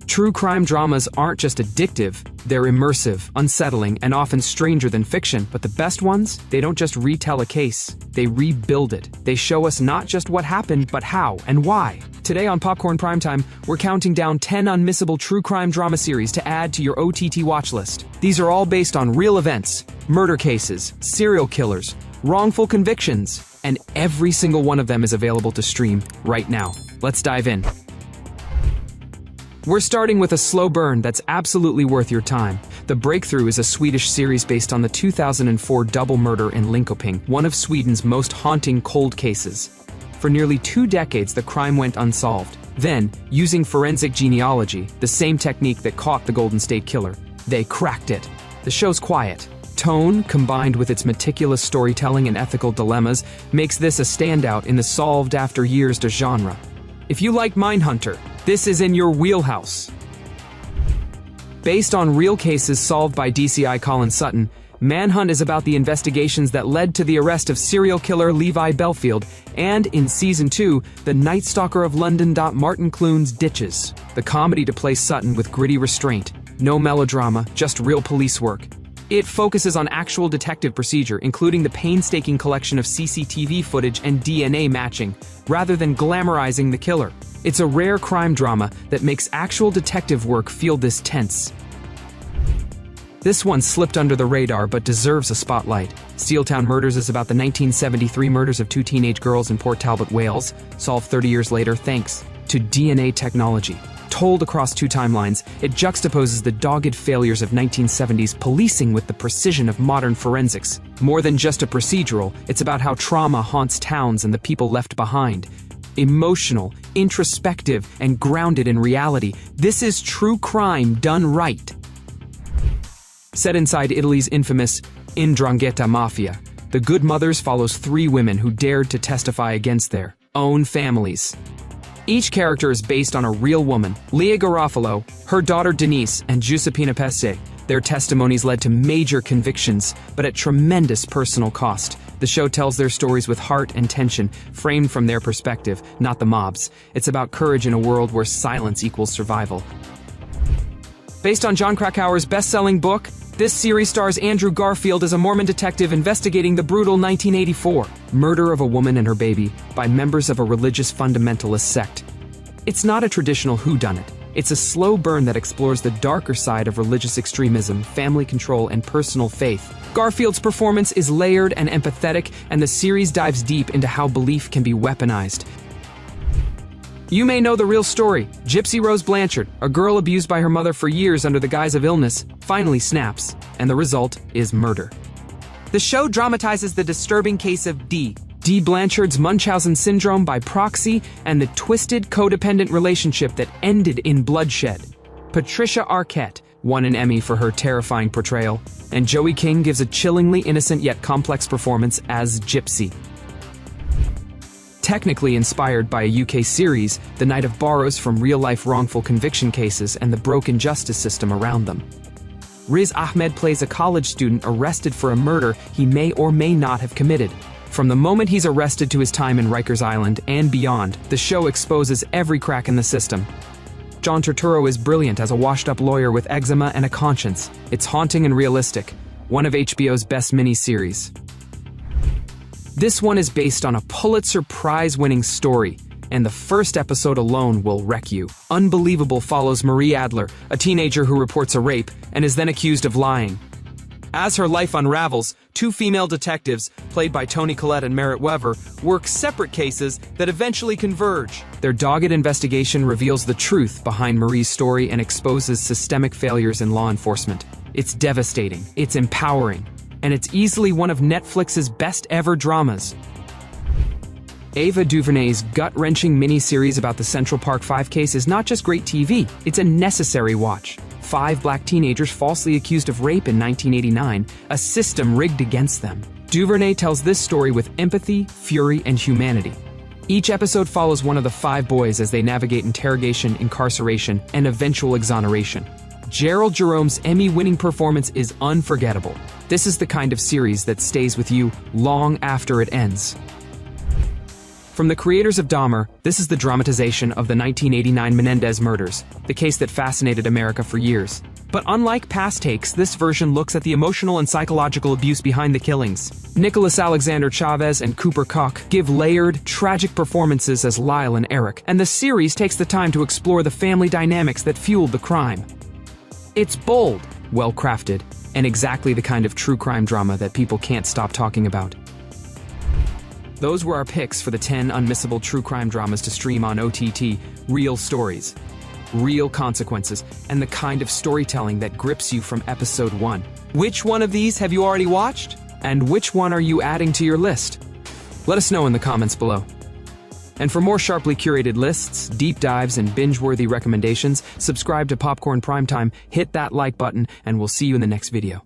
True crime dramas aren't just addictive, they're immersive, unsettling, and often stranger than fiction. But the best ones, they don't just retell a case, they rebuild it. They show us not just what happened, but how and why. Today on Popcorn Primetime, we're counting down 10 unmissable true crime drama series to add to your OTT watch list. These are all based on real events, murder cases, serial killers, wrongful convictions, and every single one of them is available to stream right now. Let's dive in. We're starting with a slow burn that's absolutely worth your time. The Breakthrough is a Swedish series based on the 2004 double murder in Linköping, one of Sweden's most haunting cold cases. For nearly 2 decades, the crime went unsolved. Then, using forensic genealogy, the same technique that caught the Golden State Killer, they cracked it. The show's quiet tone, combined with its meticulous storytelling and ethical dilemmas, makes this a standout in the solved after years genre. If you like Mindhunter, this is in your wheelhouse. Based on real cases solved by DCI Colin Sutton, Manhunt is about the investigations that led to the arrest of serial killer Levi Belfield, and in Season 2, the Night Stalker of London. Martin Clunes ditches the comedy to play Sutton with gritty restraint. No melodrama, just real police work. It focuses on actual detective procedure, including the painstaking collection of CCTV footage and DNA matching, rather than glamorizing the killer. It's a rare crime drama that makes actual detective work feel this tense. This one slipped under the radar but deserves a spotlight. Steeltown Murders is about the 1973 murders of 2 teenage girls in Port Talbot, Wales, solved 30 years later thanks to DNA technology. Told across 2 timelines, it juxtaposes the dogged failures of 1970s policing with the precision of modern forensics. More than just a procedural, it's about how trauma haunts towns and the people left behind. Emotional, introspective, and grounded in reality, this is true crime done right. Set inside Italy's infamous 'Ndrangheta mafia, The Good Mothers follows 3 women who dared to testify against their own families. Each character is based on a real woman, Leah Garofalo, her daughter Denise, and Giuseppina Pesce. Their testimonies led to major convictions, but at tremendous personal cost. The show tells their stories with heart and tension, framed from their perspective, not the mob's. It's about courage in a world where silence equals survival. Based on Jon Krakauer's best-selling book, this series stars Andrew Garfield as a Mormon detective investigating the brutal 1984 murder of a woman and her baby by members of a religious fundamentalist sect. It's not a traditional whodunit. It's a slow burn that explores the darker side of religious extremism, family control, and personal faith. Garfield's performance is layered and empathetic, and the series dives deep into how belief can be weaponized. You may know the real story. Gypsy Rose Blanchard, a girl abused by her mother for years under the guise of illness, finally snaps, and the result is murder. The show dramatizes the disturbing case of D. Blanchard's Munchausen syndrome by proxy and the twisted codependent relationship that ended in bloodshed. Patricia Arquette won an Emmy for her terrifying portrayal, and Joey King gives a chillingly innocent yet complex performance as Gypsy. Technically inspired by a UK series, The Night of borrows from real-life wrongful conviction cases and the broken justice system around them. Riz Ahmed plays a college student arrested for a murder he may or may not have committed. From the moment he's arrested to his time in Rikers Island and beyond, the show exposes every crack in the system. John Turturro is brilliant as a washed-up lawyer with eczema and a conscience. It's haunting and realistic, one of HBO's best miniseries. This one is based on a Pulitzer Prize-winning story, and the first episode alone will wreck you. Unbelievable follows Marie Adler, a teenager who reports a rape and is then accused of lying. As her life unravels, 2 female detectives, played by Toni Collette and Merritt Wever, work separate cases that eventually converge. Their dogged investigation reveals the truth behind Marie's story and exposes systemic failures in law enforcement. It's devastating, it's empowering, and it's easily one of Netflix's best-ever dramas. Ava DuVernay's gut-wrenching miniseries about the Central Park 5 case is not just great TV, it's a necessary watch. 5 black teenagers falsely accused of rape in 1989, a system rigged against them. DuVernay tells this story with empathy, fury, and humanity. Each episode follows one of the 5 boys as they navigate interrogation, incarceration, and eventual exoneration. Gerald Jerome's Emmy-winning performance is unforgettable. This is the kind of series that stays with you long after it ends. From the creators of Dahmer, this is the dramatization of the 1989 Menendez murders, the case that fascinated America for years. But unlike past takes, this version looks at the emotional and psychological abuse behind the killings. Nicholas Alexander Chavez and Cooper Koch give layered, tragic performances as Lyle and Erik, and the series takes the time to explore the family dynamics that fueled the crime. It's bold, well-crafted, and exactly the kind of true crime drama that people can't stop talking about. Those were our picks for the 10 unmissable true crime dramas to stream on OTT. Real stories, real consequences, and the kind of storytelling that grips you from episode 1. Which one of these have you already watched? And which one are you adding to your list? Let us know in the comments below. And for more sharply curated lists, deep dives, and binge-worthy recommendations, subscribe to Popcorn Primetime, hit that like button, and we'll see you in the next video.